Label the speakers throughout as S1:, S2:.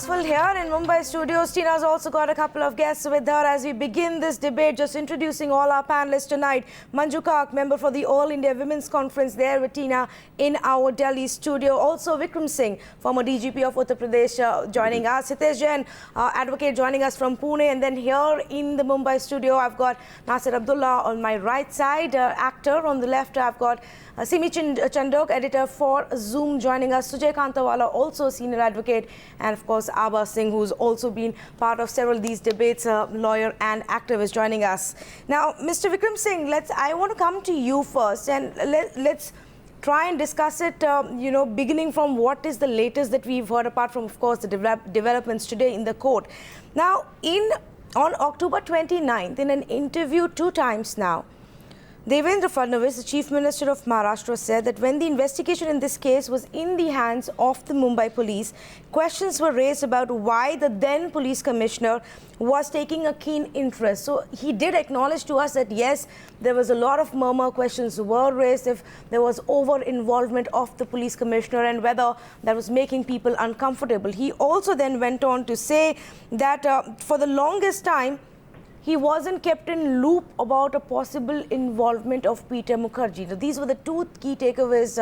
S1: full here in Mumbai studios. Tina's also got a couple of guests with her as we begin this debate. Just introducing all our panelists tonight. Manju Kak, member for the All India Women's Conference, there with Tina in our Delhi studio. Also Vikram Singh, former DGP of Uttar Pradesh, joining us. Hitesh Jain, advocate, joining us from Pune. And then here in the Mumbai studio, I've got Nasir Abdullah on my right side, actor. On the left, I've got Simi Chandok, editor for Zoom, joining us. Sujay Kantawala, also senior advocate, and of course Abha Singh, who's also been part of several of these debates, lawyer and activist, joining us. Now, Mr. Vikram Singh, I want to come to you first, and let's try and discuss it, beginning from what is the latest that we've heard, apart from, of course, the developments today in the court. Now, on October 29th, in an interview 2 times now, Devendra Fadnavis, the Chief Minister of Maharashtra, said that when the investigation in this case was in the hands of the Mumbai police, questions were raised about why the then police commissioner was taking a keen interest. So he did acknowledge to us that yes, there was a lot of murmur, questions were raised if there was over-involvement of the police commissioner and whether that was making people uncomfortable. He also then went on to say that for the longest time, he wasn't kept in loop about a possible involvement of Peter Mukherjea. Now, these were the 2 key takeaways,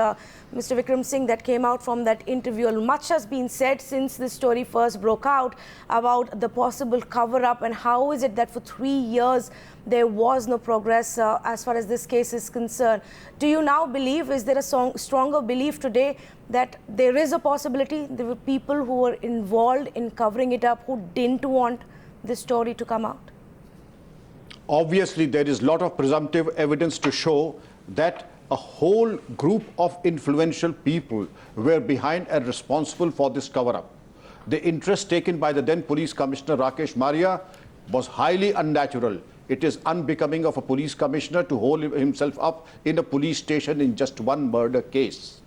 S1: Mr. Vikram Singh, that came out from that interview. Much has been said since this story first broke out about the possible cover-up, and how is it that for 3 years there was no progress as far as this case is concerned. Do you now believe, is there a stronger belief today that there is a possibility there were people who were involved in covering it up who didn't want this story to come out?
S2: Obviously, there is a lot of presumptive evidence to show that a whole group of influential people were behind and responsible for this cover-up. The interest taken by the then police commissioner Rakesh Maria was highly unnatural. It is unbecoming of a police commissioner to hold himself up in a police station in just one murder case,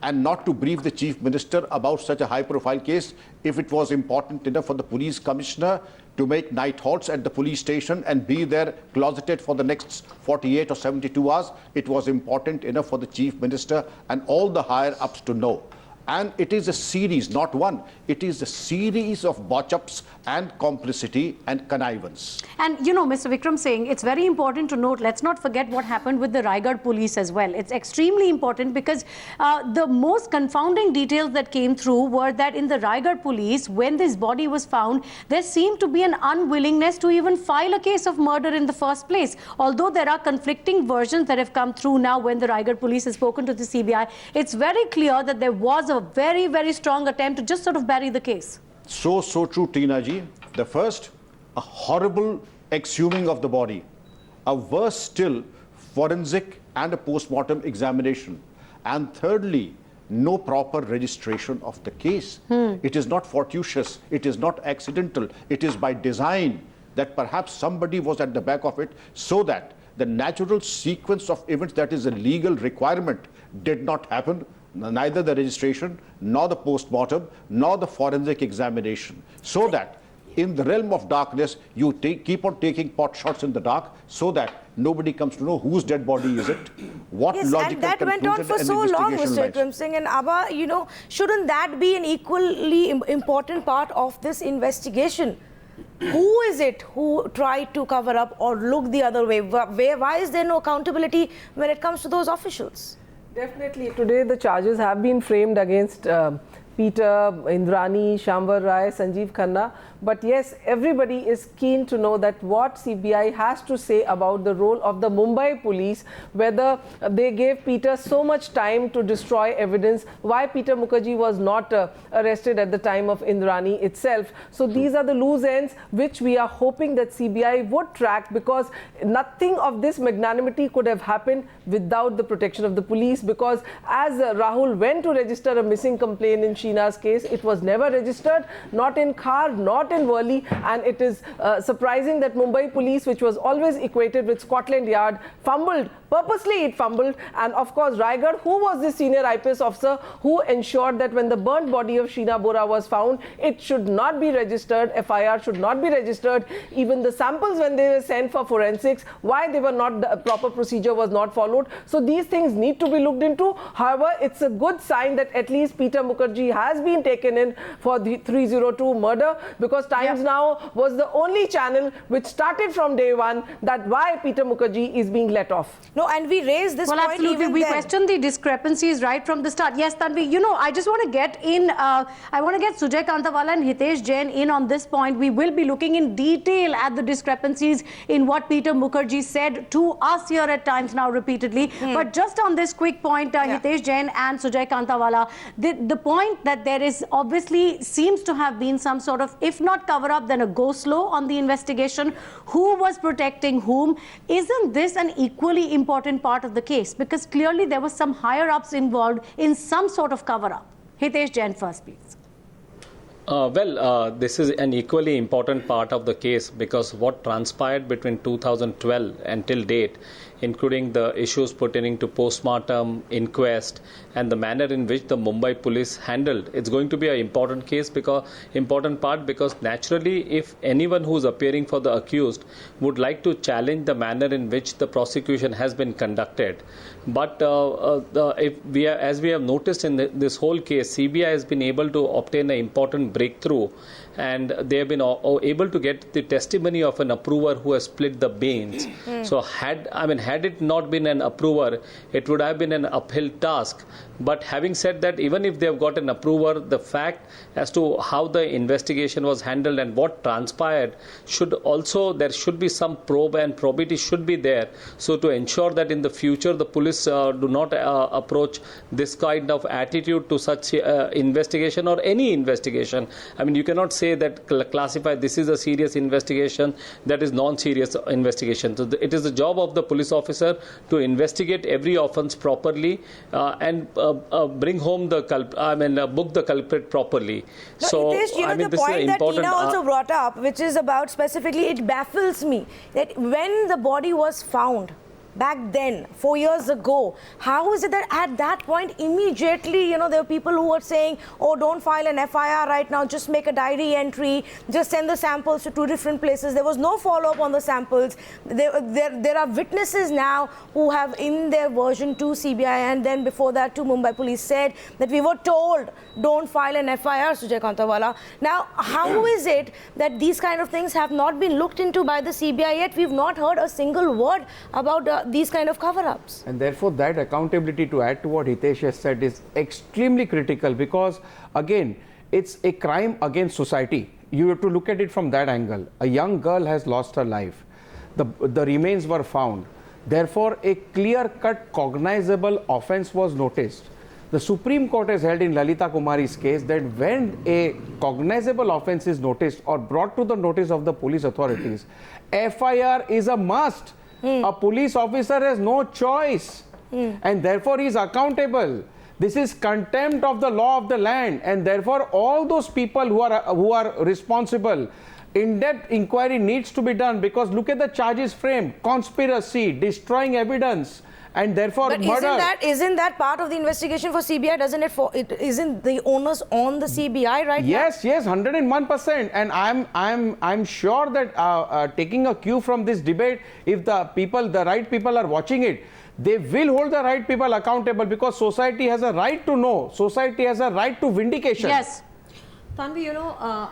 S2: and not to brief the chief minister about such a high-profile case. If it was important enough for the police commissioner to make night halts at the police station and be there closeted for the next 48 or 72 hours, it was important enough for the chief minister and all the higher-ups to know. And it is a series, not one. It is a series of botch-ups and complicity and connivance.
S3: And, Mr. Vikram Singh, it's very important to note, let's not forget what happened with the Raigad police as well. It's extremely important because the most confounding details that came through were that in the Raigad police, when this body was found, there seemed to be an unwillingness to even file a case of murder in the first place. Although there are conflicting versions that have come through now when the Raigad police has spoken to the CBI, it's very clear that there was a very, very strong attempt to just sort of bury the case.
S2: So true, Tina ji. The first, a horrible exhuming of the body. A worse still, forensic and a post-mortem examination. And thirdly, no proper registration of the case. It is not fortuitous, it is not accidental, it is by design that perhaps somebody was at the back of it, so that the natural sequence of events that is a legal requirement did not happen. Neither the registration, nor the post-mortem, nor the forensic examination. So that in the realm of darkness, you keep on taking pot shots in the dark, so that nobody comes to know whose dead body is it, what logical
S1: and that
S2: conclusion
S1: went on for so long, Mr. Vikram Singh. And Abha, shouldn't that be an equally important part of this investigation? Who is it who tried to cover up or look the other way? Why is there no accountability when it comes to those officials?
S4: Definitely. Today the charges have been framed against Peter, Indrani, Shambar Rai, Sanjeev Khanna. But yes, everybody is keen to know that what CBI has to say about the role of the Mumbai police, whether they gave Peter so much time to destroy evidence, why Peter Mukherjea was not arrested at the time of Indrani itself. So these are the loose ends which we are hoping that CBI would track, because nothing of this magnanimity could have happened without the protection of the police, because as Rahul went to register a missing complaint in Sheena's case, it was never registered, not in Khar, not in Worli, and it is surprising that Mumbai police, which was always equated with Scotland Yard, fumbled. Purposely it fumbled. And of course Raigad, who was the senior IPS officer who ensured that when the burnt body of Sheena Bora was found, it should not be registered, FIR should not be registered. Even the samples, when they were sent for forensics, why they were not, the proper procedure was not followed. So these things need to be looked into. However, it's a good sign that at least Peter Mukherjea has been taken in for the 302 murder, because Times Now was the only channel which started from day one that why Peter Mukherjee is being let off.
S1: No, and we raised this point
S3: absolutely.
S1: even
S3: We
S1: then.
S3: questioned the discrepancies right from the start. Yes, Tanvi, you know, I just want to get in, I want to get Sujay Kantawala and Hitesh Jain in on this point. We will be looking in detail at the discrepancies in what Peter Mukherjee said to us here at Times Now repeatedly. But just on this quick point, Hitesh Jain and Sujay Kantawala, the point that there is obviously seems to have been some sort of, if not cover up, then a go slow on the investigation. Who was protecting whom? Isn't this an equally important part of the case? Because clearly there was some higher ups involved in some sort of cover up. Hitesh Jain first, please.
S5: This is an equally important part of the case, because what transpired between 2012 until date, including the issues pertaining to postmortem, inquest, and the manner in which the Mumbai police handled, it's going to be an important case, because naturally, if anyone who's appearing for the accused would like to challenge the manner in which the prosecution has been conducted, but as we have noticed in this whole case, CBI has been able to obtain an important breakthrough, and they have been able to get the testimony of an approver who has split the beans. So had it not been an approver, it would have been an uphill task. But having said that, even if they have got an approver, the fact as to how the investigation was handled and what transpired there should be some probe, and probity should be there. So to ensure that in the future the police do not approach this kind of attitude to such investigation or any investigation. I mean, you cannot say that classify this is a serious investigation, that is non-serious investigation. So it is the job of the police officer to investigate every offence properly and bring home the book the culprit properly.
S1: No,
S5: so
S1: Hitesh, the point that Tina also brought up, which is about specifically, it baffles me that when the body was found back then, 4 years ago, how is it that at that point immediately, there were people who were saying, oh, don't file an FIR right now, just make a diary entry, just send the samples to 2 different places. There was no follow-up on the samples. There are witnesses now who have in their version to CBI, and then before that to Mumbai police said that we were told don't file an FIR, Sujay Kantawala. Now, how is it that these kind of things have not been looked into by the CBI yet? We've not heard a single word about these kind of cover-ups.
S6: And therefore, that accountability, to add to what Hitesh has said, is extremely critical, because, again, it's a crime against society. You have to look at it from that angle. A young girl has lost her life. The remains were found. Therefore, a clear-cut, cognizable offence was noticed. The Supreme Court has held in Lalita Kumari's case that when a cognizable offence is noticed or brought to the notice of the police authorities, FIR is a must. A police officer has no choice, and therefore he is accountable. This is contempt of the law of the land, and therefore all those people who are responsible, in-depth inquiry needs to be done, because look at the charges framed: conspiracy, destroying evidence, and therefore
S1: but
S6: murder.
S1: Isn't that part of the investigation for CBI? Isn't the onus on the CBI right now?
S6: Yes, 101%. And I'm sure that taking a cue from this debate, if the right people are watching it, they will hold the right people accountable, because society has a right to know. Society has a right to vindication.
S3: Yes.
S7: Tanvi,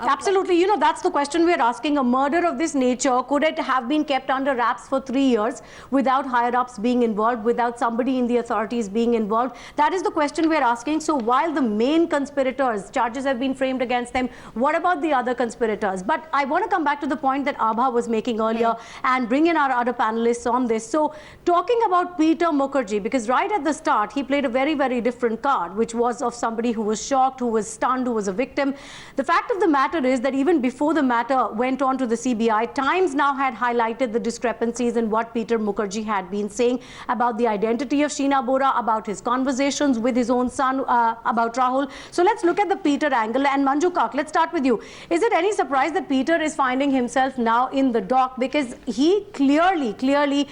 S3: absolutely, that's the question we're asking. A murder of this nature, could it have been kept under wraps for 3 years without higher-ups being involved, without somebody in the authorities being involved? That is the question we're asking. So while the main conspirators, charges have been framed against them, what about the other conspirators? But I want to come back to the point that Abha was making earlier and bring in our other panelists on this. So talking about Peter Mukherjee, because right at the start, he played a very, very different card, which was of somebody who was shocked, who was stunned, who was a victim. The fact of the matter is that even before the matter went on to the CBI, Times now had highlighted the discrepancies in what Peter Mukherjee had been saying about the identity of Sheena Bora, about his conversations with his own son, about Rahul. So let's look at the Peter angle. And Manju Kak, let's start with you. Is it any surprise that Peter is finding himself now in the dock? Because he clearly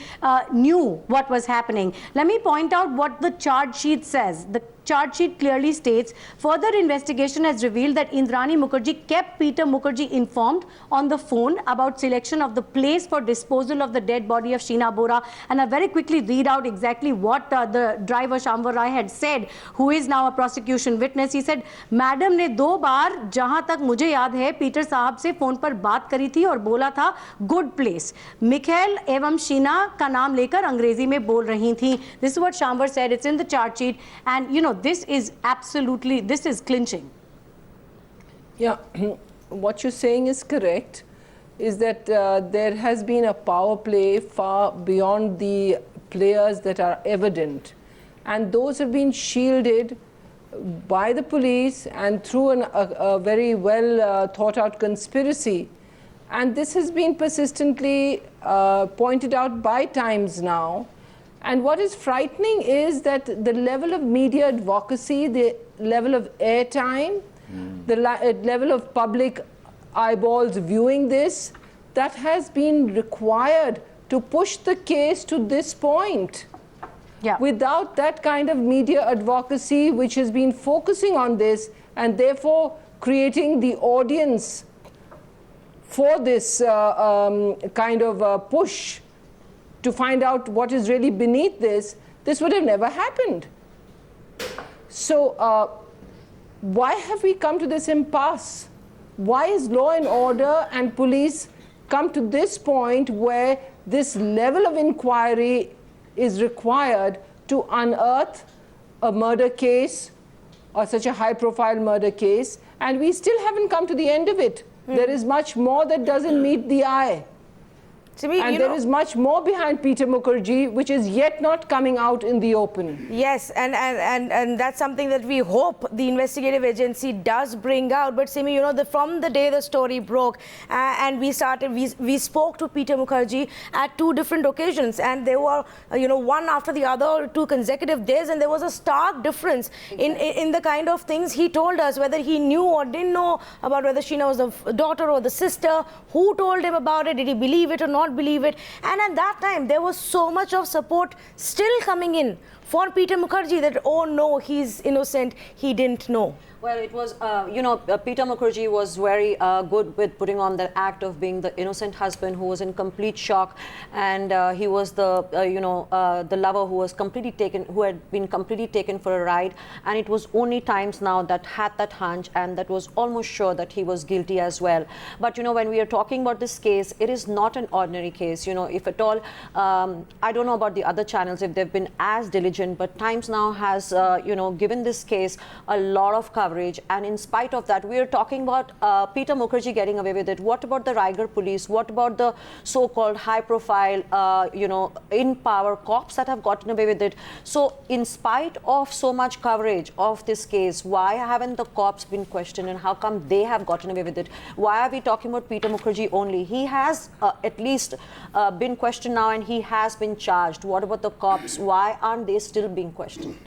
S3: knew what was happening. Let me point out what the charge sheet says. The charge sheet clearly states, further investigation has revealed that Indrani Mukherjea kept Peter Mukherjea informed on the phone about selection of the place for disposal of the dead body of Sheena Bora. And I very quickly read out exactly what the driver Shamvar Rai had said, who is now a prosecution witness. He said, madam ने 2 बार जहां तक मुझे याद है Peter साहब से phone पर बात करी थी और बोला था गुड प्लेस, मिखेल एवं शीना का नाम लेकर अंग्रेजी में बोल रही थी. This is what Shamvar said. It's in the charge sheet, and you know, this is absolutely, this is clinching.
S4: Yeah, what you're saying is correct, is that there has been a power play far beyond the players that are evident, and those have been shielded by the police and through a very well thought out conspiracy. And this has been persistently pointed out by Times now. And what is frightening is that the level of media advocacy, the level of airtime, the level of public eyeballs viewing this, that has been required to push the case to this point.
S3: Yeah.
S4: Without that kind of media advocacy which has been focusing on this and therefore creating the audience for this kind of push to find out what is really beneath this, this would have never happened. So why have we come to this impasse? Why is law and order and police come to this point where this level of inquiry is required to unearth a murder case or such a high-profile murder case, and we still haven't come to the end of it. There is much more that doesn't meet the eye. And there is much more behind Peter Mukherjea, which is yet not coming out in the open.
S1: Yes, and that's something that we hope the investigative agency does bring out. But Simi, you know, from the day the story broke and we spoke to Peter Mukherjea at 2 different occasions, and they were, you know, one after the other, 2 consecutive days, and there was a stark difference in the kind of things he told us, whether he knew or didn't know about whether Sheena was the daughter or the sister, who told him about it, did he believe it or not believe it. And at that time there was so much of support still coming in for Peter Mukherjea that, oh no, he's innocent, he didn't know.
S7: Well, it was, you know, Peter Mukherjea was very good with putting on the act of being the innocent husband who was in complete shock, and he was the, you know, the lover who was completely taken, who had been completely taken for a ride, and it was only Times now that had that hunch and that was almost sure that he was guilty as well. But, you know, when we are talking about this case, it is not an ordinary case, you know, if at all. I don't know about the other channels, if they've been as diligent, but Times now has, you know, given this case a lot of coverage. And in spite of that, we are talking about Peter Mukherjea getting away with it. What about the Raigad police? What about the so-called high-profile, you know, in-power cops that have gotten away with it? So, in spite of so much coverage of this case, why haven't the cops been questioned, and how come they have gotten away with it? Why are we talking about Peter Mukherjea only? He has at least been questioned now, and he has been charged. What about the cops? Why aren't they still being questioned?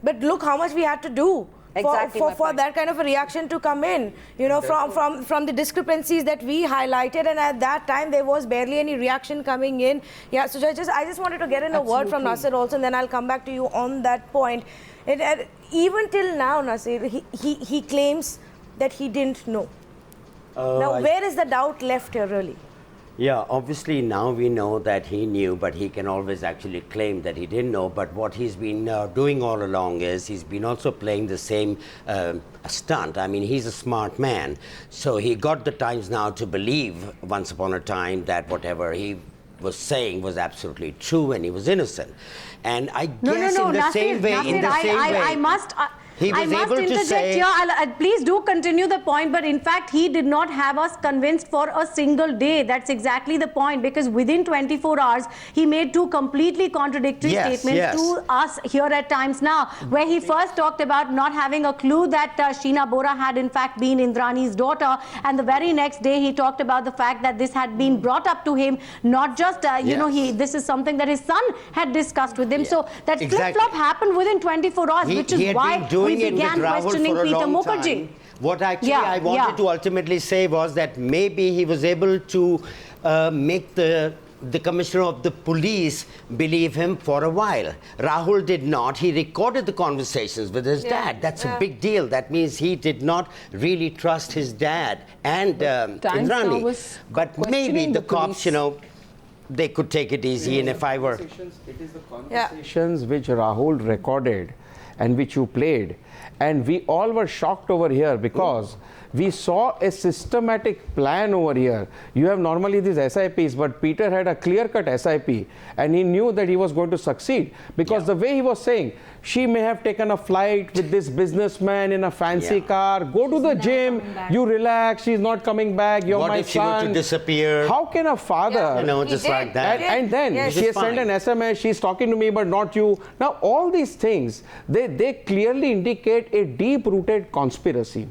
S1: But look how much we had to do.
S7: Exactly
S1: for that kind of a reaction to come in, you know, from the discrepancies that we highlighted, and at that time there was barely any reaction coming in. Yeah, so I just wanted to get in a word from Nasir also, and then I'll come back to you on that point. Even till now, Nasir, he claims that he didn't know. Now, where is the doubt left here, really?
S8: Yeah, obviously now we know that he knew, but he can always actually claim that he didn't know. But what he's been doing all along is he's been also playing the same stunt. I mean, he's a smart man. So he got the Times now to believe once upon a time that whatever he was saying was absolutely true and he was innocent. And I guess in the same way,
S3: I must...
S8: He was
S3: I must
S8: able to
S3: interject
S8: say,
S3: here. Please do continue the point, but in fact, he did not have us convinced for a single day. That's exactly the point, because within 24 hours, he made 2 completely contradictory statements to us here at Times Now, where he first talked about not having a clue that Sheena Bora had in fact been Indrani's daughter, and the very next day he talked about the fact that this had been brought up to him, not just, you know, this is something that his son had discussed with him. So that flip-flop happened within 24 hours, which is why we began questioning Peter Mukherjea.
S8: What actually I wanted to ultimately say was that maybe he was able to make the the commissioner of the police believe him for a while. Rahul did not. He recorded the conversations with his dad. That's a big deal. That means he did not really trust his dad and Indrani. But maybe the cops, you know, they could take it easy. And if I were...
S6: It is the conversations which Rahul recorded and which you played. And we all were shocked over here because we saw a systematic plan over here. You have normally these SIPs, but Peter had a clear-cut SIP and he knew that he was going to succeed because the way he was saying, she may have taken a flight with this businessman in a fancy car, go to the gym, you relax, she's not coming back, you're my son.
S8: What if she were to disappear?
S6: How can a father...
S8: You know, just like that.
S6: And then she has sent an SMS, she's talking to me but not you. Now all these things, they clearly indicate a deep-rooted conspiracy.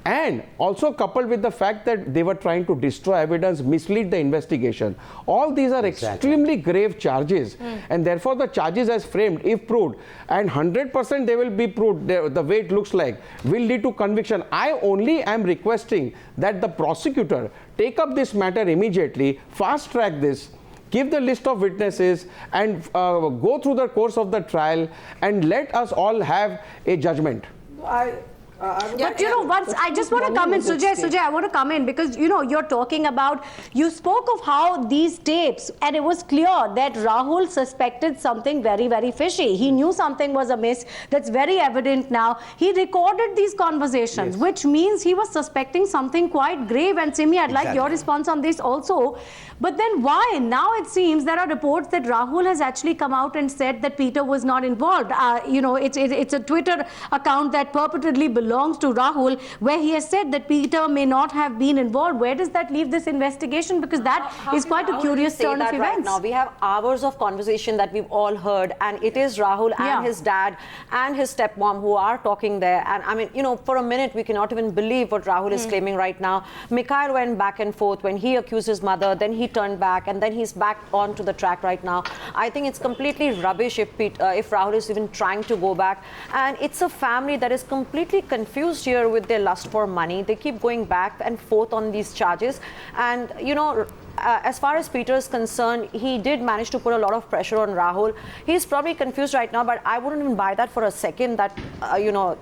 S6: And also coupled with the fact that they were trying to destroy evidence, mislead the investigation. All these are extremely grave charges. And therefore the charges as framed, if proved, and 100% they will be proved, the way it looks like, will lead to conviction. I only am requesting that the prosecutor take up this matter immediately, fast track this, give the list of witnesses and go through the course of the trial and let us all have a judgment.
S3: But you know, once I just want to come in, Sujay, I want to come in because you know you're talking about, you spoke of how these tapes, and it was clear that Rahul suspected something very, very fishy. He knew something was amiss. That's very evident now. He recorded these conversations, which means he was suspecting something quite grave. And Simi, I'd like your response on this also. But then why? Now it seems there are reports that Rahul has actually come out and said that Peter was not involved. You know, it's a Twitter account that purportedly belongs to Rahul, where he has said that Peter may not have been involved. Where does that leave this investigation? Because that is quite a curious turn of events.
S7: Now we have hours of conversation that we've all heard, and it is Rahul and his dad and his stepmom who are talking there. And I mean, you know, for a minute we cannot even believe what Rahul is claiming right now. Mikhail went back and forth when he accused his mother, then he turned back, and then he's back onto the track right now. I think it's completely rubbish if Rahul is even trying to go back. And it's a family that is completely confused here with their lust for money. They keep going back and forth on these charges. And, you know, as far as Peter is concerned, he did manage to put a lot of pressure on Rahul. He's probably confused right now, but I wouldn't even buy that for a second that, Rahul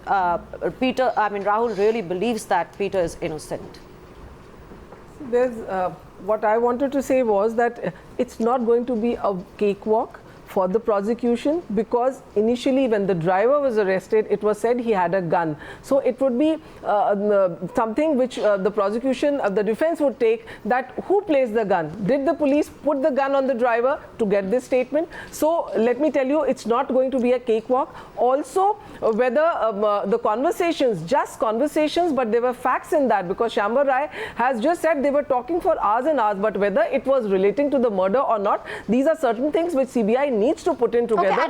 S7: really believes that Peter is innocent.
S4: What I wanted to say was that it's not going to be a cakewalk for the prosecution, because initially when the driver was arrested, it was said he had a gun. So it would be something which the prosecution, the defense would take, that who placed the gun? Did the police put the gun on the driver to get this statement? So let me tell you, it's not going to be a cakewalk. Also, whether the conversations, just conversations, but there were facts in that, because Sheena Bora has just said they were talking for hours and hours, but whether it was relating to the murder or not, these are certain things which CBI needs to put in together.
S3: Okay,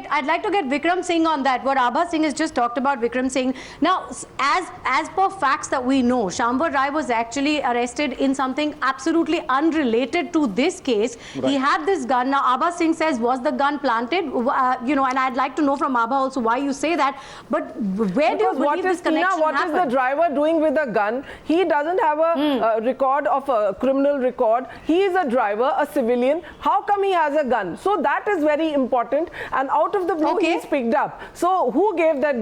S3: I'd like to get Vikram Singh on that. What Abha Singh has just talked about, Vikram Singh. Now, as per facts that we know, Sheena Bora was actually arrested in something absolutely unrelated to this case. He had this gun. Now, Abha Singh says, was the gun planted? And I'd like to know from Abha also why you say that. But where do you believe this connection
S4: what
S3: happened?
S4: What is the driver doing with a gun? He doesn't have a record of a criminal record. He is a driver, a civilian. How come he has a gun? So that is very important, and out of the blue he's picked up. So who gave that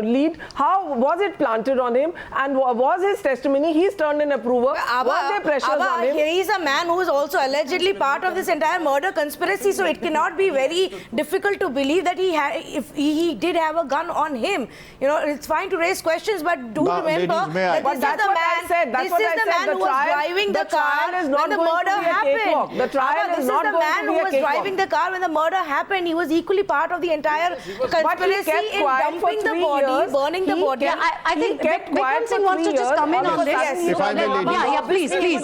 S4: lead? How was it planted on him? And was his testimony? He's turned an approver. Was there pressures on him?
S1: He's a man who is also allegedly part of this entire murder conspiracy, so it cannot be very difficult to believe that if he did have a gun on him. You know, it's fine to raise questions, but do remember that this is the man who was driving the car when the murder happened.
S4: The trial is not going to be a cakewalk. This is the man who was
S1: driving the car when the murder happened. He was equally part of the entire conspiracy in dumping the body, burning the body.
S3: I think Vikram Singh wants to just come in on this.
S2: If I may, ladies.
S3: Please.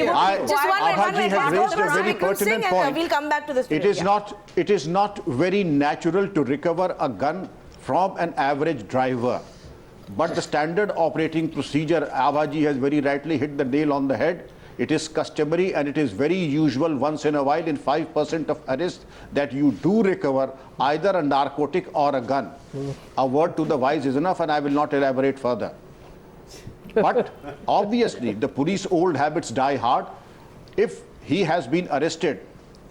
S2: Abhaji has raised a very pertinent point.
S1: We'll come back to this.
S2: It is not very natural to recover a gun from an average driver. But the standard operating procedure, Abhaji has very rightly hit the nail on the head. It is customary and it is very usual once in a while in 5% of arrests that you do recover either a narcotic or a gun. A word to the wise is enough, and I will not elaborate further. But obviously the police old habits die hard. If he has been arrested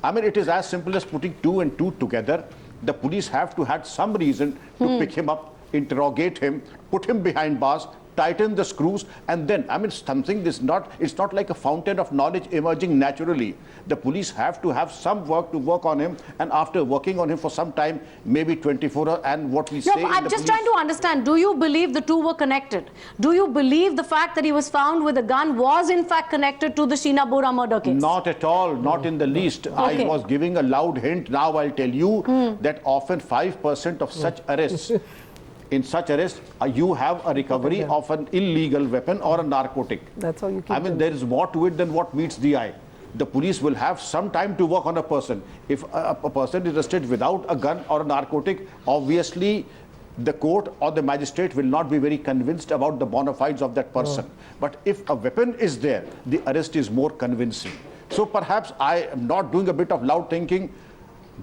S2: I mean, it is as simple as putting 2 and 2 together. The police have to have some reason to pick him up, interrogate him, put him behind bars, tighten the screws, and then, I mean, something is not, it's not like a fountain of knowledge emerging naturally. The police have to have some work to work on him, and after working on him for some time, maybe 24 hours, and what we say.
S3: No, I'm just trying to understand, do you believe the two were connected? Do you believe the fact that he was found with a gun was in fact connected to the Sheena Bora murder case?
S2: Not at all, not in the least.
S3: Okay.
S2: I was giving a loud hint. Now I'll tell you that often 5% of such arrests, in such arrests, you have a recovery of an illegal weapon or a narcotic.
S4: That's how you keep
S2: I mean, there is more to it than what meets the eye. The police will have some time to work on a person. If a person is arrested without a gun or a narcotic, obviously the court or the magistrate will not be very convinced about the bona fides of that person. But if a weapon is there, the arrest is more convincing. So perhaps I am not doing a bit of loud thinking.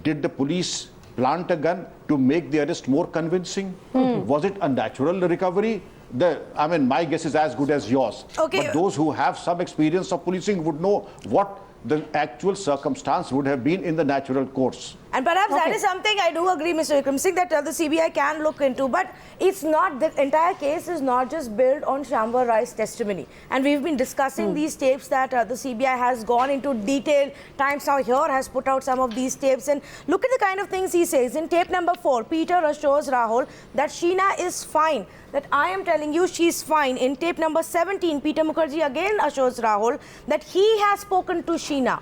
S2: Did the police plant a gun to make the arrest more convincing? Was it a natural recovery? I mean, my guess is as good as yours.
S1: Okay.
S2: But those who have some experience of policing would know what the actual circumstance would have been in the natural course.
S1: And perhaps that is something I do agree, Mr. Vikram Singh, that the CBI can look into. But it's not, the entire case is not just built on Shambar Rai's testimony. And we've been discussing these tapes that the CBI has gone into detail. Times Now here has put out some of these tapes. And look at the kind of things he says. In tape number 4, Peter assures Rahul that Sheena is fine. That I am telling you she's fine. In tape number 17, Peter Mukherjea again assures Rahul that he has spoken to Sheena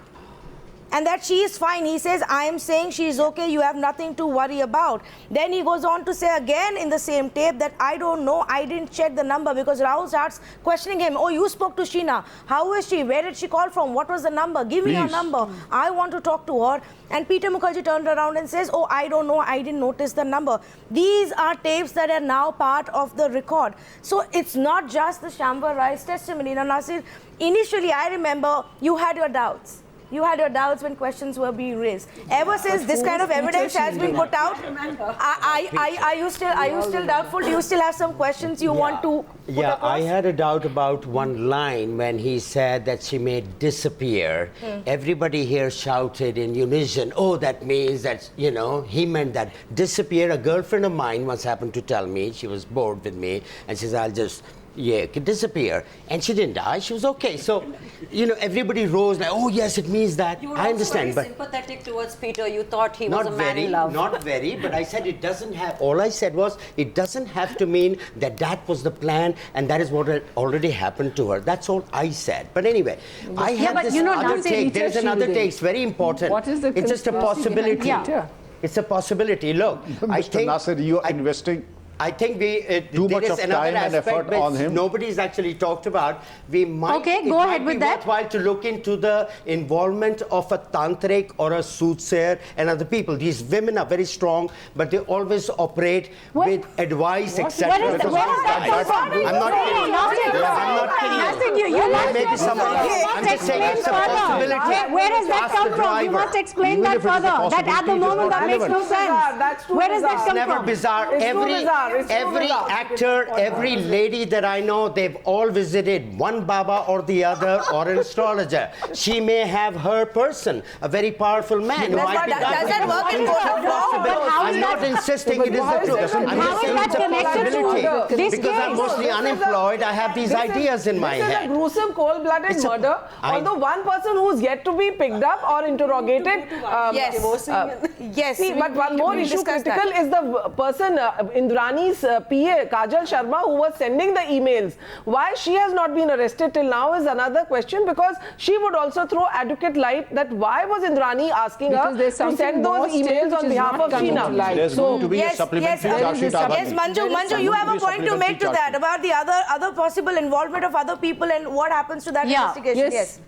S1: and that she is fine. He says, I am saying she is okay, you have nothing to worry about. Then he goes on to say again in the same tape that I don't know, I didn't check the number, because Rahul starts questioning him. Oh, you spoke to Sheena. How is she? Where did she call from? What was the number? Give me her number. I want to talk to her. And Peter Mukherjea turned around and says, oh, I don't know, I didn't notice the number. These are tapes that are now part of the record. So it's not just the Shambar Rai's testimony. Now, Nasir, initially I remember you had your doubts. You had your doubts when questions were being raised. Ever since this kind of evidence has been put out, are you still doubtful? Do you still have some questions you want to put across?
S8: I had a doubt about one line when he said that she may disappear. Everybody here shouted in unison, oh, that means that, you know, he meant that. Disappear. A girlfriend of mine once happened to tell me, she was bored with me, and she says, I'll just could disappear, and she didn't die. She was okay. So, you know, everybody rose like, oh yes, it means that.
S7: You were
S8: I understand,
S7: also very
S8: but
S7: sympathetic towards Peter. You thought he was a man
S8: very,
S7: in love.
S8: not very. But I said it doesn't have. All I said was it doesn't have to mean that that was the plan and that is what had already happened to her. That's all I said. But anyway, I had
S3: but
S8: this
S3: you know,
S8: other
S3: Nancy,
S8: take. There's another take. It's very important.
S4: What is the
S8: It's just a
S4: conspiracy
S8: possibility.
S4: behind Peter?
S8: It's a possibility. Look, I
S2: Mr.
S8: think
S2: Nasir, you are investing
S8: I think
S2: too much
S8: there
S2: of
S8: is another
S2: time and
S8: aspect
S2: effort
S8: which
S2: on him.
S8: nobody's actually talked about. We might,
S3: Okay, go ahead with that.
S8: It might be worthwhile to look into the involvement of a tantric or a soothsayer and other people. These women are very strong, but they always operate with advice, etc.
S3: Where is that
S8: I'm not kidding. I'm not kidding you. There may be somebody. I'm just saying it's a possibility.
S3: Where does that
S8: Ask
S3: come
S8: the
S3: from? You
S8: driver.
S3: must explain
S2: Even
S3: that
S2: if it is a
S3: further. That at the
S2: possibility, it is
S3: moment
S2: not
S3: that makes no
S2: relevant.
S3: sense.
S4: That's too
S3: Where does that
S4: bizarre.
S3: come
S8: Never
S3: from?
S8: bizarre.
S4: It's too bizarre. It's too
S8: Every
S4: bizarre.
S8: actor, every lady that I know, they've all visited one Baba or the other or an astrologer. She may have her person, a very powerful man. who might be
S1: does that work in court of law?
S3: But how is
S8: I'm not
S3: that-
S8: insisting it is the truth. I'm
S3: How
S8: just
S3: is
S8: saying
S3: that
S8: it's a
S3: connected to
S8: possibility.
S3: this
S8: Because I'm
S3: case?
S8: mostly unemployed, I have these ideas in my
S4: This is
S8: head.
S4: a gruesome, cold-blooded
S8: It's a-
S4: murder. Although one person who's yet to be picked up or interrogated.
S1: Yes,
S4: See, but one more issue
S1: discussed
S4: critical
S1: that.
S4: is the person, Indrani's PA, Kajal Sharma, who was sending the emails. Why she has not been arrested till now is another question, because she would also throw adequate light that why was Indrani asking
S9: Because
S4: her
S9: there's
S4: to
S9: something
S4: send those
S9: more still
S4: emails
S9: which
S4: on
S9: is
S4: behalf
S9: not
S4: of
S9: coming to
S4: Sheena.
S9: light.
S2: There's going to be a supplementary charge sheet.
S1: Yes, Manju, you have a point to make to that about the other possible involvement of other people and what happens to that investigation.
S9: Yes.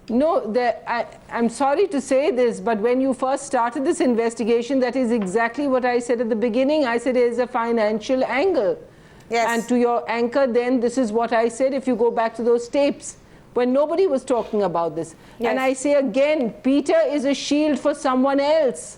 S9: No, I'm sorry to say this, but when you first started this investigation, that is exactly what I said at the beginning. I said there is a financial angle.
S1: Yes.
S9: And to your anchor, then this is what I said if you go back to those tapes when nobody was talking about this.
S1: Yes.
S9: And I say again, Peter is a shield for someone else.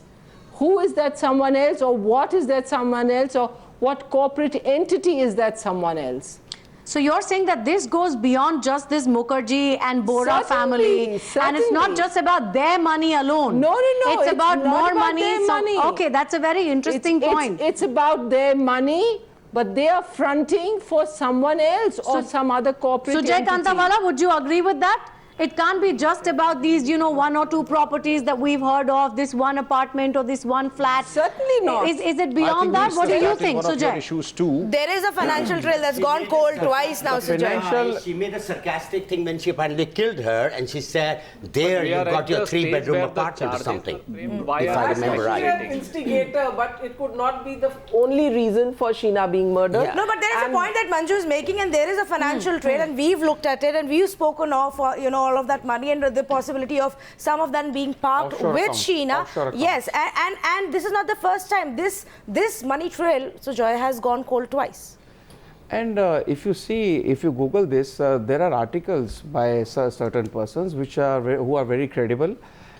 S9: Who is that someone else, or what is that someone else, or what corporate entity is that someone else?
S3: So you're saying that this goes beyond just this Mukherjea and Bora family, and it's not just about their money alone.
S9: No.
S3: It's about more money.
S9: Money.
S3: Okay, that's a very interesting point.
S9: It's about their money, but they are fronting for someone else or some other corporate
S3: Sujay
S9: entity.
S3: Kantawala, would you agree with that? It can't be just about these, one or two properties that we've heard of, this one apartment or this one flat.
S9: Certainly not.
S3: Is it beyond that? What do you think, Sujay?
S2: Issues too.
S1: There is a financial trail that's gone cold twice now, Sujay.
S8: She made a sarcastic thing when she apparently killed her, and she said, there you got your 3-bedroom apartment or something, if I remember right.
S4: An instigator, but it could not be the only reason for Sheena being murdered.
S1: No, but there is a point that Manju is making, and there is a financial trail, and we've looked at it, and we've spoken of, all of that money and the possibility of some of them being parked with Sheena. Yes, and this is not the first time. This money trail, Sujay, has gone cold twice.
S6: And if you Google this, there are articles by certain persons who are very credible,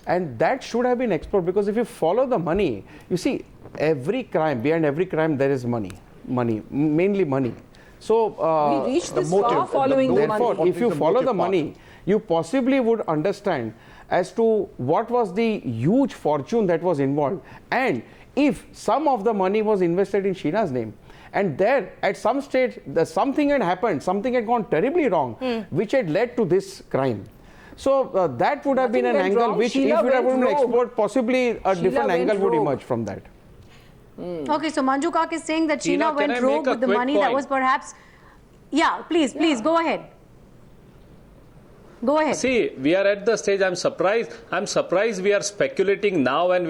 S6: and that should have been explored, because if you follow the money, you see every crime, behind every crime there is money, mainly money. So
S9: we reached this far following the money.
S6: Therefore, if you follow the money, you possibly would understand as to what was the huge fortune that was involved, and if some of the money was invested in Sheena's name, and there at some stage something had happened, something had gone terribly wrong, which had led to this crime. So that would have been an angle which, if it had been explored, possibly a different angle would emerge from that.
S3: Okay, so Manju Kak is saying that Sheena went rogue with the money that was perhaps... Yeah, please, go ahead. Go ahead.
S5: See, we are at the stage. I'm surprised we are speculating now, and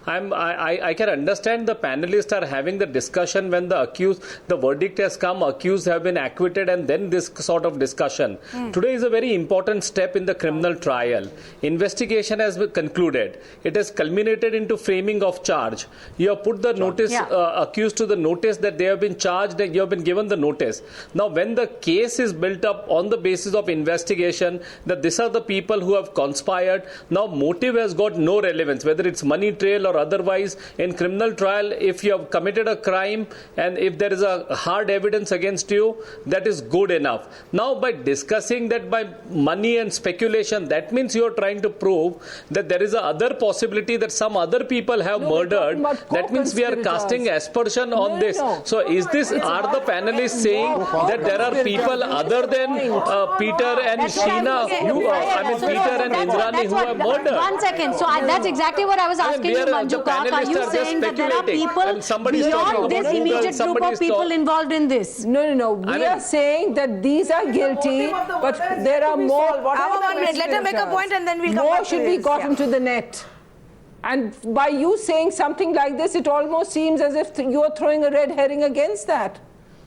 S5: I can understand the panelists are having the discussion when the verdict has come, accused have been acquitted, and then this sort of discussion. Today is a very important step in the criminal trial. Investigation has been concluded. It has culminated into framing of charge. You have put the notice, accused to the notice that they have been charged, and you have been given the notice. Now, when the case is built up on the basis of investigation, that these are the people who have conspired. Now motive has got no relevance, whether it's money trail or otherwise. In criminal trial, if you have committed a crime and if there is a hard evidence against you, that is good enough. Now by discussing that by money and speculation, that means you are trying to prove that there is a other possibility that some other people have murdered. That means we are casting aspersion on this. So is this, are the panelists saying that there are people other than Peter and Sheena, Peter and Indrani who have murdered?
S3: 1 second. So that's exactly what I was asking you, Manju Kak. Are you saying that there are people beyond this immediate group of people involved in this?
S9: No. We are saying that these are guilty, but there are more.
S1: Let her make a point and then we'll come back to
S9: more should be gotten to the net. And by you saying something like this, it almost seems as if you are throwing a red herring against that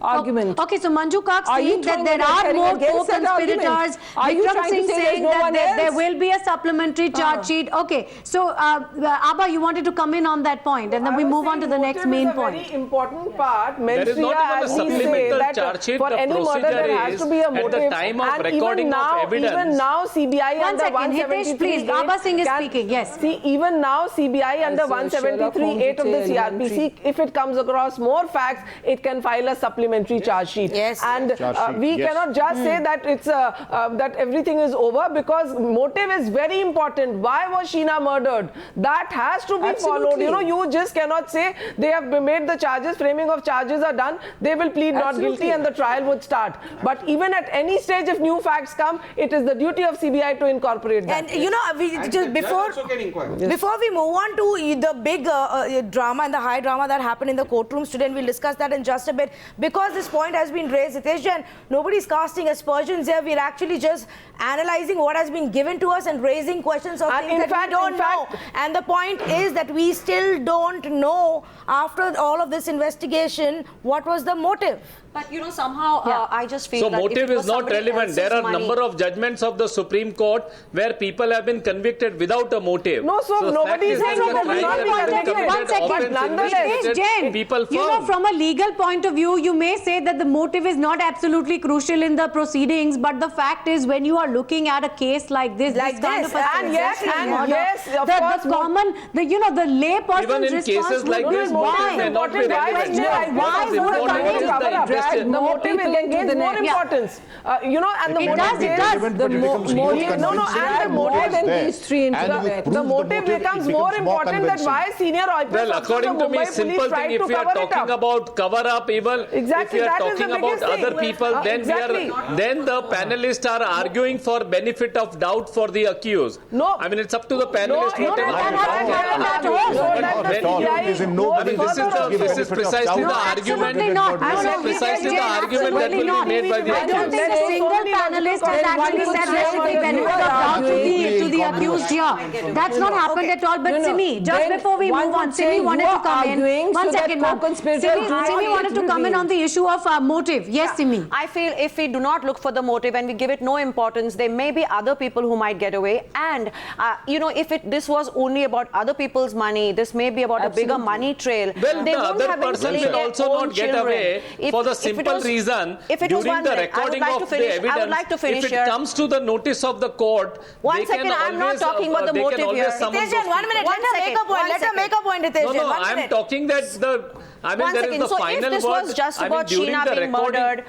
S9: argument.
S3: Okay, so Manju Kak saying that there are more co-conspirators. Vikram Singh saying that there will be a supplementary charge sheet. Okay, so Abha, you wanted to come in on that point, and then we move on to the next main point.
S4: Very important part.
S5: There is not even a supplemental charge sheet.
S4: For any murder, there has to be a motive.
S5: At the time of recording of evidence.
S4: Even now, CBI
S3: One
S4: under
S3: second,
S4: 173.
S3: Hitesh, please. Abha Singh is speaking. Yes.
S4: See, even now, CBI under 173(8) of the CRPC, if it comes across more facts, it can file a supplementary charge sheet.
S1: Yes.
S4: And we cannot just say that it's that everything is over, because motive is very important. Why was Sheena murdered? That has to be followed. You just cannot say they have made the charges, framing of charges are done, they will plead not guilty and the trial would start. But even at any stage, if new facts come, it is the duty of CBI to incorporate that.
S1: And before we move on to the big drama and the high drama that happened in the courtrooms today, and we'll discuss that in just a bit, because this point has been raised, Hitesh, and nobody's casting aspersions here. We're actually just analyzing what has been given to us and raising questions of things that we don't know. And the point is that we still don't know, after all of this investigation, what was the motive.
S7: But somehow I just feel that
S5: motive is not relevant. There are a number of judgments of the Supreme Court where people have been convicted without a motive.
S4: No, so nobody is saying that will not be convicted.
S3: 1 second.
S5: Nonetheless,
S3: Jain, from a legal point of view, you may say that the motive is not absolutely crucial in the proceedings, but the fact is, when you are looking at a case like this,
S4: the
S3: common, the lay person's
S5: even in
S3: response
S5: cases like this, motive may not be relevant.
S3: Why would
S9: that,
S4: the motive gains more importance. You know, and the
S3: It
S4: motive
S3: does, it does.
S4: the motive, no, and the motive
S2: than
S4: these three the motive becomes more important than why senior IPS
S5: Well, according to me,
S4: Mumbai
S5: simple
S4: police
S5: thing,
S4: tried
S5: if
S4: to
S5: we are
S4: cover it
S5: talking
S4: up.
S5: about cover up evil,
S4: Exactly,
S5: if we are
S4: that is the
S5: talking about
S4: biggest thing.
S5: other people, then
S4: Exactly.
S5: then the panelists are arguing for benefit of doubt for the accused.
S4: No.
S5: I mean, it's up to the panelists.
S3: no,
S5: whatever
S3: that
S5: they
S3: hasn't
S5: want.
S3: happened at all.
S4: So that the
S2: Not at all.
S4: CBI
S2: It is in no
S4: goes
S5: I mean, this
S4: further
S5: is
S4: also.
S5: precisely
S3: No,
S5: the argument.
S3: absolutely not.
S5: This is
S3: No, no,
S5: precisely the
S3: Vijay,
S5: argument that will be made by the
S3: I don't
S5: accused.
S3: think a single panelist has actually said there should be benefit of doubt to the accused here. That's not happened at all. But Simi, just before we move on, Simi wanted to come in. One second, ma'am. Simi wanted to come in on the issue of motive. Yes, Simi.
S7: I feel if we do not look for the motive and we give it no importance, there may be other people who might get away. And, you know, if this was only about other people's money, this may be about a bigger money trail.
S5: Well,
S7: they
S5: the
S7: won't
S5: other
S7: have been
S5: person
S7: killing
S5: will
S7: their
S5: also
S7: own
S5: not get
S7: children.
S5: away for the
S7: If it
S5: simple
S7: was-
S5: reason
S7: if it was
S5: during
S7: one
S5: the
S7: minute, I would
S5: recording
S7: like to
S5: of the
S7: finish.
S5: evidence,
S7: I would like to finish
S5: if it
S7: here.
S5: comes to the notice of the court,
S7: One
S5: they
S7: second,
S5: can
S7: I'm not
S5: always,
S7: talking about the
S5: they can
S7: motive
S5: always
S7: here.
S5: summon those
S1: Hitesh, 1 minute.
S5: people.
S1: Let her make a point. Let her make a point, Hitesh.
S5: No,
S1: 1
S5: I'm
S1: minute.
S5: talking that there is
S7: So
S5: the final
S7: if this
S5: word.
S7: was just
S5: I mean,
S7: about
S5: during
S7: Sheena
S5: the
S7: being
S5: recording,
S7: murdered,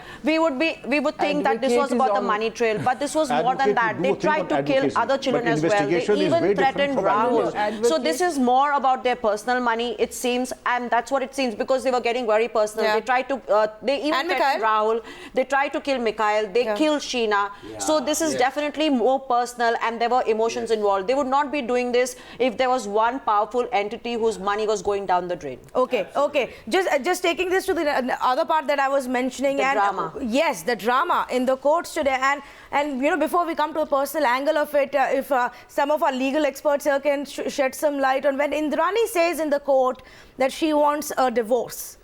S7: we would think that this was
S4: Advocate is
S7: about the
S4: on-
S7: money trail. But this was more than
S2: Advocate,
S7: that.
S2: you
S7: They
S2: do a thing
S7: tried
S2: on
S7: to kill
S2: advocacy,
S7: other children
S2: but
S7: as well. They
S2: investigation is
S7: even
S2: very different
S7: threatened
S2: from
S7: Rahul.
S2: advocacy.
S7: So this is more about their personal money, it seems, and that's what it seems because they were getting very personal.
S1: Yeah.
S7: They tried to, they even
S1: And
S7: threatened Rahul. They tried to kill Mikhail. They killed Sheena. So this is definitely more personal, and there were emotions involved. They would not be doing this if there was one powerful entity whose money was going down the drain.
S1: Okay, okay. Just taking this to the other part that I was mentioning.
S7: The
S1: and
S7: drama.
S1: Yes, the drama in the courts today. And you know, before we come to the personal angle of it, if some of our legal experts here can shed some light on when Indrani says in the court that she wants a divorce.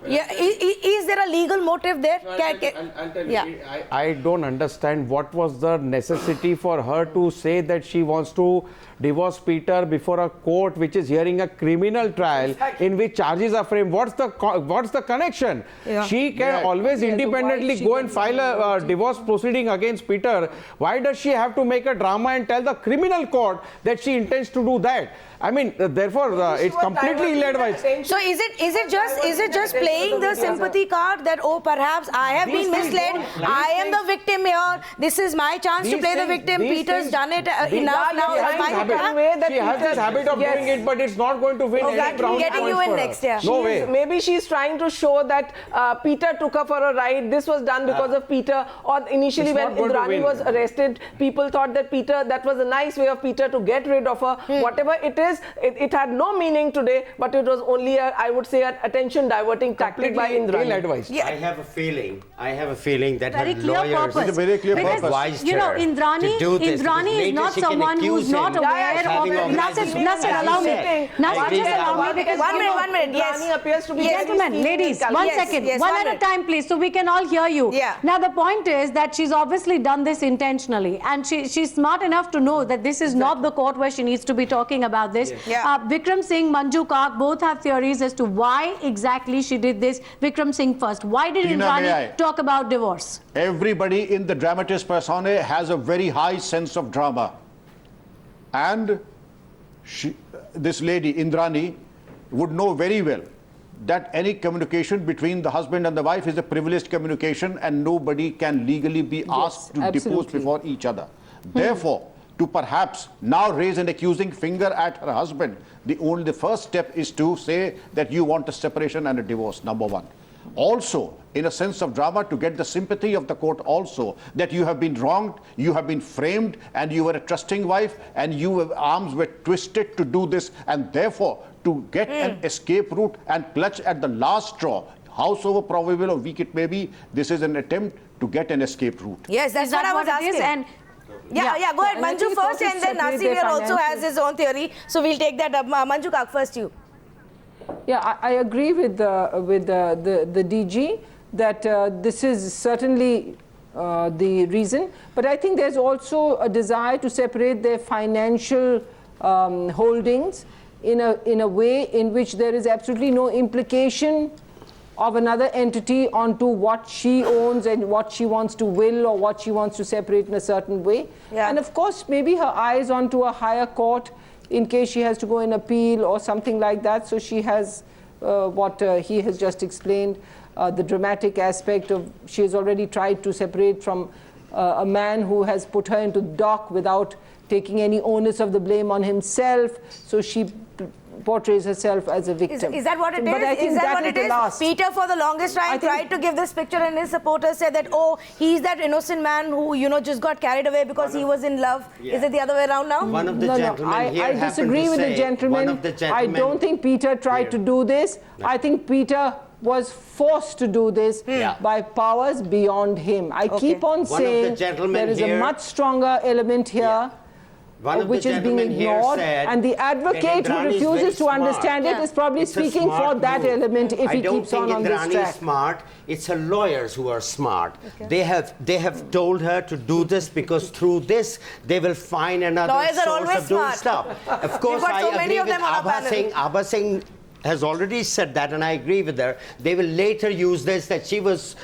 S1: Yeah, is there a legal motive there?
S6: I'll tell you, I don't understand what was the necessity for her to say that she wants to divorce Peter before a court which is hearing a criminal trial in which charges are framed. What's the connection?
S1: Yeah.
S6: She can always independently go and file a divorce proceeding against Peter. Why does she have to make a drama and tell the criminal court that she intends to do that? I mean, therefore, it's completely ill-advised.
S1: So is it just playing the sympathy card that, oh, perhaps I have been misled, I am the victim here, this is my chance to play the victim, Peter's done it enough now.
S6: She has this habit of doing it, but it's not going to win any brownie
S1: Getting you
S6: points
S1: in
S6: for her.
S1: next, yeah.
S6: No way.
S4: Maybe she's trying to show that Peter took her for a ride. This was done because of Peter. Or initially
S6: It's
S4: when
S6: not going to
S4: Indrani
S6: win.
S4: was arrested, people thought that that was a nice way of Peter to get rid of her. Whatever it is, it had no meaning today, but it was only, I would say, an attention diverting tactic by
S6: Completely
S4: Indrani.
S6: ill-advised.
S8: I have a feeling that
S3: Very
S8: her
S3: clear
S8: lawyers
S3: purpose.
S2: It's a very clear
S3: Because,
S2: purpose.
S3: you know,
S8: to
S3: Indrani
S8: do this,
S3: is
S8: because
S3: not
S8: later she can
S3: someone who's
S8: accuse
S3: not
S8: him
S3: aware
S8: of having
S3: of
S8: organized
S3: Nasir, allow me.
S8: Nasir,
S3: Just allow me because
S1: 1 minute, yes.
S4: Indrani appears to be
S3: Gentlemen, ladies, one second,
S1: yes,
S3: one
S1: 1
S3: at a
S1: minute.
S3: time, please, so we can all hear you.
S1: Yeah.
S3: Now, the point is that she's obviously done this intentionally, and she's smart enough to know that this is not the court where she needs to be talking about this.
S1: Yes. Yeah.
S3: Vikram Singh, Manju Kak, both have theories as to why exactly she did this. Vikram Singh first. Why did
S2: Sheena, may I?
S3: Indrani talk about divorce?
S2: Everybody in the dramatis personae has a very high sense of drama. And this lady, Indrani, would know very well that any communication between the husband and the wife is a privileged communication and nobody can legally be asked to depose
S4: absolutely.
S2: before each other. Therefore, to perhaps now raise an accusing finger at her husband, the first step is to say that you want a separation and a divorce, number one. Also, in a sense of drama, to get the sympathy of the court also, that you have been wronged, you have been framed, and you were a trusting wife, and your arms were twisted to do this, and therefore, to get an escape route and clutch at the last straw, howsoever probable or weak it may be, this is an attempt to get an escape route.
S1: Yes, that's
S3: Is that
S1: what I was
S3: it is?
S1: asking.
S3: And
S1: Yeah, go ahead.
S4: And I
S1: Manju
S4: think
S1: first,
S4: court
S1: and then
S4: separate
S1: Nasir
S4: their
S1: also has
S4: finances.
S1: his own theory. So we'll take that up. Manju Kak, first you.
S9: Yeah, I agree with the DG that this is certainly the reason, but I think there's also a desire to separate their financial holdings in a way in which there is absolutely no implication of another entity onto what she owns and what she wants to will or what she wants to separate in a certain way.
S1: Yeah.
S9: And of course, maybe her eyes onto a higher court in case she has to go and appeal or something like that. So she has what he has just explained. the dramatic aspect of she has already tried to separate from a man who has put her into dock without taking any onus of the blame on himself. So she portrays herself as a victim.
S1: Is that what it is?
S9: But I think
S1: is that
S9: that
S1: what
S9: is
S1: it
S9: the
S1: is?
S9: last.
S1: Peter, for the longest time, tried to give this picture, and his supporters said that, oh, he's that innocent man who, you know, just got carried away because he was in love.
S8: Yeah.
S1: Is it the other way around now?
S8: One of the
S9: No,
S8: gentlemen here
S9: I
S8: happened
S9: disagree
S8: to
S9: with
S8: say,
S9: the gentleman.
S8: one of the
S9: I
S8: gentlemen
S9: don't think Peter tried to do this.
S8: No.
S9: I think Peter was forced to do this
S8: Yeah.
S9: by powers beyond him. I keep on
S8: One of the
S9: saying
S8: gentlemen
S9: there is
S8: here-
S9: a much stronger element here.
S8: Yeah. One of
S9: Which
S8: the
S9: is being
S8: gentlemen here
S9: ignored,
S8: said
S9: and the
S8: that
S9: advocate who
S8: Indrani is
S9: refuses
S8: very
S9: to
S8: smart.
S9: understand it is probably
S8: It's a
S9: speaking for
S8: smart
S9: that
S8: move.
S9: element if he
S8: I don't
S9: keeps
S8: think
S9: on this
S8: Indrani
S9: track.
S8: is smart. It's her lawyers who are smart. They have told her to do this because through this they will find another
S1: Lawyers are
S8: source
S1: always
S8: of doing
S1: smart.
S8: stuff. Of course,
S1: got so
S8: I
S1: many
S8: agree
S1: of
S8: with
S1: them on our
S8: Abha
S1: panel.
S8: Singh. Abha Singh has already said that, and I agree with her. They will later use this that she was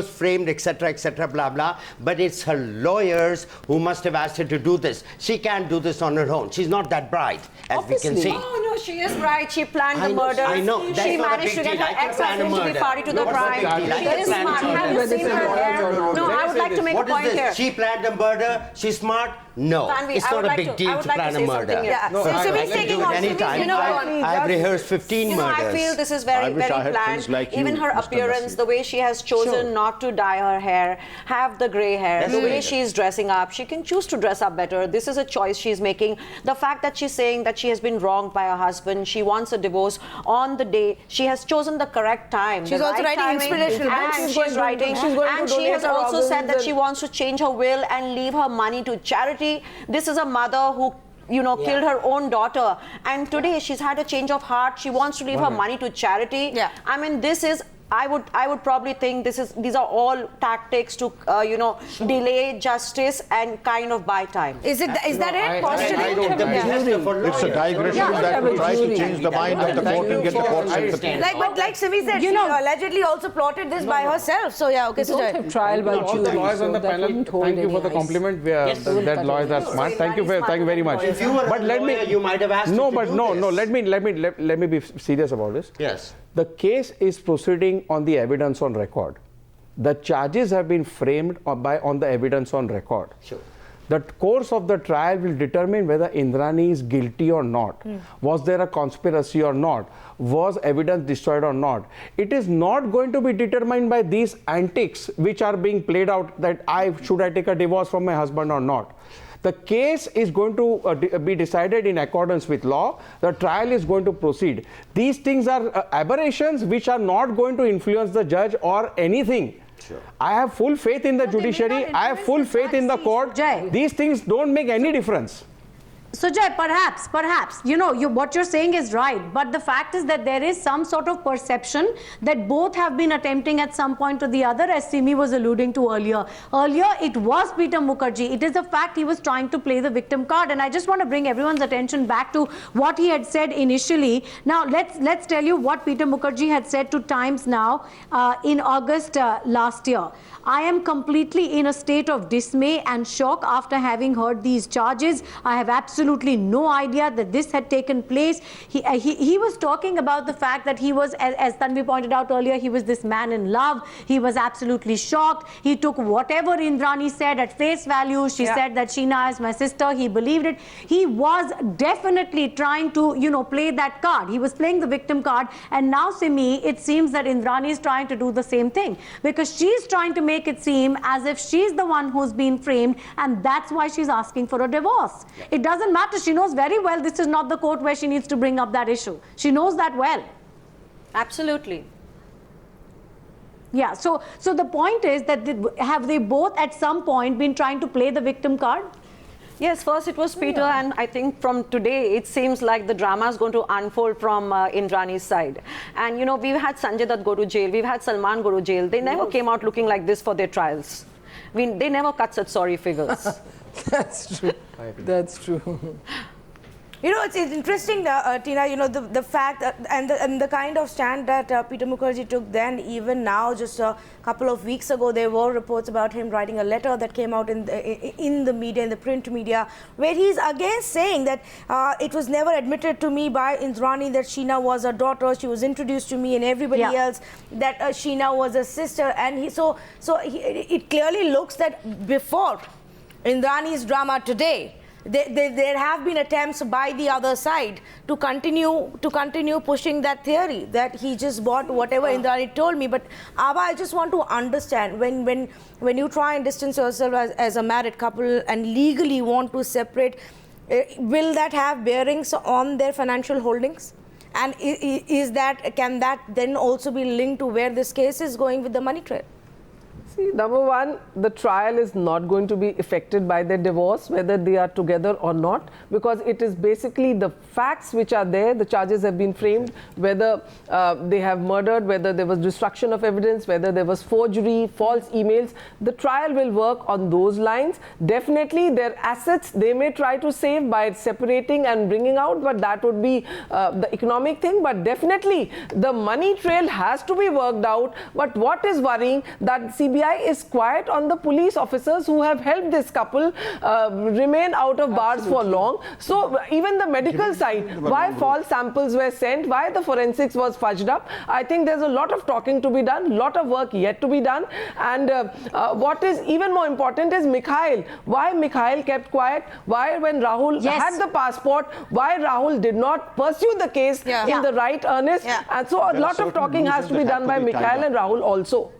S8: framed, etc., blah blah. But it's her lawyers who must have asked her to do this. She can't do this on her own. She's not that bright, as we can
S9: Obviously.
S8: see.
S7: Oh, no, she is right. She planned
S8: I
S7: the
S8: know,
S7: murder.
S8: I know. That's
S7: She
S8: not a
S7: managed to
S8: big
S7: get
S8: deal.
S7: her
S8: I can plan a
S7: ex-husband to be
S8: murder.
S7: party to the
S8: What's the
S7: crime.
S8: big deal? I
S7: She
S8: can
S7: is
S8: plan a
S7: smart.
S8: murder.
S7: Have you seen her hair? No, I would like to make a
S8: What
S7: point
S8: is this?
S7: here.
S8: She planned a murder. She's smart. No,
S7: Tanvi,
S8: it's
S7: I
S8: not
S7: would
S8: a
S7: like
S8: big
S7: to- I
S8: deal
S7: would
S8: to
S7: like to
S8: plan a
S7: say
S8: murder.
S7: something here.
S1: Yeah.
S8: No,
S1: So
S8: I
S1: Simi's
S8: can
S1: taking
S8: do
S1: on-
S8: it anytime.
S1: you know what?
S8: I've rehearsed 15
S7: You know,
S8: murders.
S7: I feel this is
S2: I
S7: very,
S2: wish I
S7: very
S2: had
S7: planned.
S2: friends like
S7: Even
S2: you,
S7: her
S2: Mr.
S7: appearance,
S2: Nasir.
S7: the way she has chosen not to dye her hair, have the grey hair,
S8: That's
S7: the way
S8: right.
S7: she's dressing up, she can choose to dress up better. This is a choice she's making. The fact that she's saying that she has been wronged by her husband, she wants a divorce on the day, she has chosen the correct time.
S1: She's
S7: the
S1: also
S7: right
S1: writing
S7: timing,
S1: inspirational
S7: and
S1: books.
S7: and she has also said that she wants to change her will and leave her money to charity. This is a mother who killed her own daughter, and today she's had a change of heart. She wants to leave her money to charity.
S1: Yeah.
S7: I mean, this is, I would probably think these are all tactics to delay justice and kind of buy time.
S1: Is that it?
S8: I
S1: Posturing?
S8: don't the minister for
S2: It's a
S8: lawyers.
S2: digression that will try to change the mind of the court and get the court
S8: I
S2: sympathy.
S8: understand.
S1: Like Simi said, she allegedly also plotted this by herself. So yeah, okay,
S9: Don't
S1: Sujoy.
S9: have trial by
S6: All
S9: jury.
S6: the lawyers on the
S9: so that
S6: panel,
S9: wouldn't hold
S6: thank you
S9: any
S6: for the
S9: ice.
S6: compliment. That lawyers are smart. Thank you very much.
S8: If you were a lawyer, you might have asked
S6: No,
S8: her to
S6: but
S8: do
S6: no.
S8: this.
S6: Let me be serious about this.
S8: Yes.
S6: The case is proceeding on the evidence on record. The charges have been framed on the evidence on record.
S8: Sure.
S6: The course of the trial will determine whether Indrani is guilty or not. Was there a conspiracy or not? Was evidence destroyed or not? It is not going to be determined by these antics which are being played out that should I take a divorce from my husband or not. The case is going to be decided in accordance with law. The trial is going to proceed. These things are aberrations which are not going to influence the judge or anything.
S8: Sure.
S6: I have full faith in the
S3: But they may
S6: judiciary.
S3: not
S6: I have full
S3: influence the
S6: faith in the
S3: judge.
S6: court.
S3: Jai.
S6: These things don't make any difference.
S3: Sujay, perhaps, what you're saying is right, but the fact is that there is some sort of perception that both have been attempting at some point or the other, as Simi was alluding to earlier. Earlier, it was Peter Mukherjee. It is a fact he was trying to play the victim card, and I just want to bring everyone's attention back to what he had said initially. Now, let's tell you what Peter Mukherjee had said to Times Now in August last year. I am completely in a state of dismay and shock after having heard these charges. I have absolutely no idea that this had taken place. He was talking about the fact that he was, as Tanvi pointed out earlier, he was this man in love. He was absolutely shocked. He took whatever Indrani said at face value. She said that Sheena is my sister. He believed it. He was definitely trying to, play that card. He was playing the victim card. And now, Simi, it seems that Indrani is trying to do the same thing, because she's trying to make it seem as if she's the one who's been framed, and that's why she's asking for a divorce. It doesn't matter. She knows very well this is not the court where she needs to bring up that issue. She knows that well.
S7: Absolutely.
S3: Yeah, so the point is that have they both at some point been trying to play the victim card?
S7: Yes, first it was Peter, and I think from today it seems like the drama is going to unfold from Indrani's side. And we've had Sanjay Dutt go to jail, we've had Salman go to jail. They never came out looking like this for their trials. They never cut such sorry figures.
S9: That's true. That's true.
S1: You know, it's interesting, Tina, you know, the fact that, and the kind of stand that Peter Mukherjee took then, even now, just a couple of weeks ago, there were reports about him writing a letter that came out in the media, in the print media, where he's again saying that it was never admitted to me by Indrani that Sheena was a daughter. She was introduced to me and everybody else that Sheena was a sister. And it clearly looks that before Indrani's drama today, there have been attempts by the other side to continue pushing that theory that he just bought whatever Indrani told me. But Abha, I just want to understand, when you try and distance yourself as a married couple and legally want to separate, will that have bearings on their financial holdings? And can that then also be linked to where this case is going with the money trail?
S4: See, number one, the trial is not going to be affected by their divorce, whether they are together or not, because it is basically the facts which are there. The charges have been framed, whether they have murdered, whether there was destruction of evidence, whether there was forgery, false emails. The trial will work on those lines. Definitely, their assets, they may try to save by separating and bringing out, but that would be the economic thing. But definitely, the money trail has to be worked out. But what is worrying, that CBI is quiet on the police officers who have helped this couple remain out of bars for long. So even the medical side, why false samples were sent, why the forensics was fudged up, I think there's a lot of talking to be done, lot of work yet to be done. And what is even more important is Mikhail. Why Mikhail kept quiet? Why, when Rahul had the passport, why Rahul did not pursue the case in the right earnest? And so a lot of talking has to be done by Mikhail and Rahul also.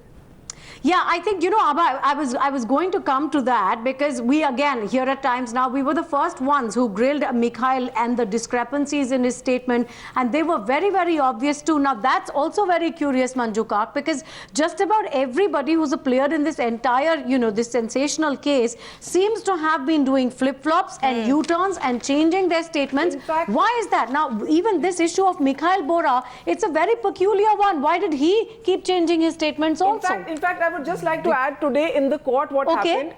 S3: Yeah, I think, you know, Abha, I was going to come to that, because we, again, here at Times Now, we were the first ones who grilled Mikhail and the discrepancies in his statement, and they were very, very obvious too. Now, that's also very curious, Manju Kak, because just about everybody who's a player in this entire, you know, this sensational case seems to have been doing flip-flops and U-turns and changing their statements. Fact, why is that? Now, even this issue of Mikhail Bora, it's a very peculiar one. Why did he keep changing his statements also?
S4: In fact, I would just like to add, today in the court what happened,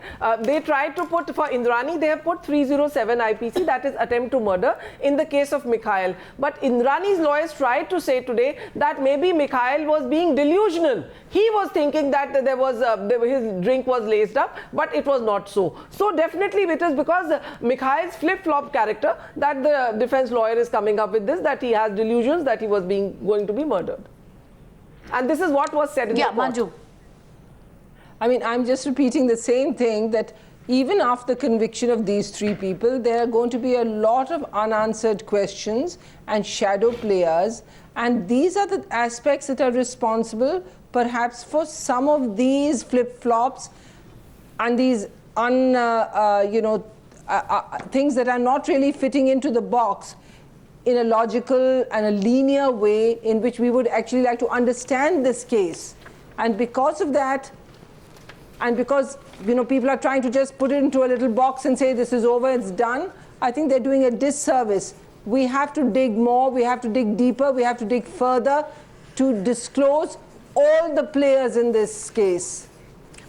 S4: they tried to put, for Indrani, they have put 307 IPC, that is attempt to murder, in the case of Mikhail. But Indrani's lawyers tried to say today that maybe Mikhail was being delusional. He was thinking that there was his drink was laced up, but it was not so. So definitely it is because Mikhail's flip-flop character that the defense lawyer is coming up with this, that he has delusions that he was going to be murdered. And this is what was said in the court.
S3: Manju.
S9: I mean, I'm just repeating the same thing, that even after the conviction of these three people, there are going to be a lot of unanswered questions and shadow players. And these are the aspects that are responsible, perhaps, for some of these flip-flops and these things that are not really fitting into the box in a logical and a linear way in which we would actually like to understand this case. And because of that, and because, you know, people are trying to just put it into a little box and say this is over, it's done, I think they're doing a disservice. We have to dig more, we have to dig deeper, we have to dig further to disclose all the players in this case.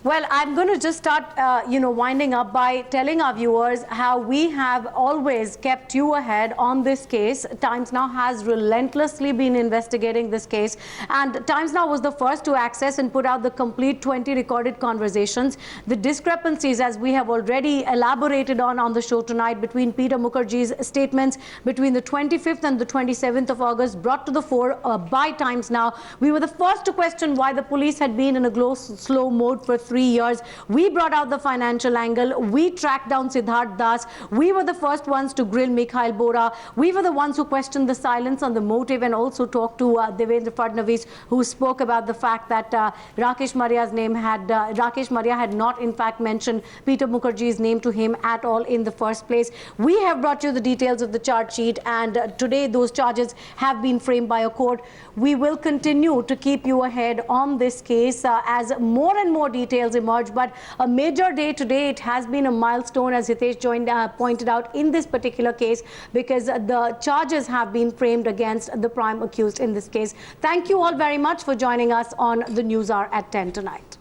S3: Well, I'm going to just start, winding up by telling our viewers how we have always kept you ahead on this case. Times Now has relentlessly been investigating this case, and Times Now was the first to access and put out the complete 20 recorded conversations. The discrepancies, as we have already elaborated on the show tonight, between Peter Mukherjee's statements between the 25th and the 27th of August, brought to the fore by Times Now. We were the first to question why the police had been in a slow mode for 3 years. We brought out the financial angle. We tracked down Siddharth Das. We were the first ones to grill Mikhail Bora. We were the ones who questioned the silence on the motive, and also talked to Devendra Fadnavis, who spoke about the fact that Rakesh Maria had not in fact mentioned Peter Mukherjee's name to him at all in the first place. We have brought you the details of the charge sheet, and today those charges have been framed by a court. We will continue to keep you ahead on this case as more and more details emerge. But a major day today, it has been a milestone, as Hitesh pointed out, in this particular case, because the charges have been framed against the prime accused in this case. Thank you all very much for joining us on the News Hour at 10 tonight.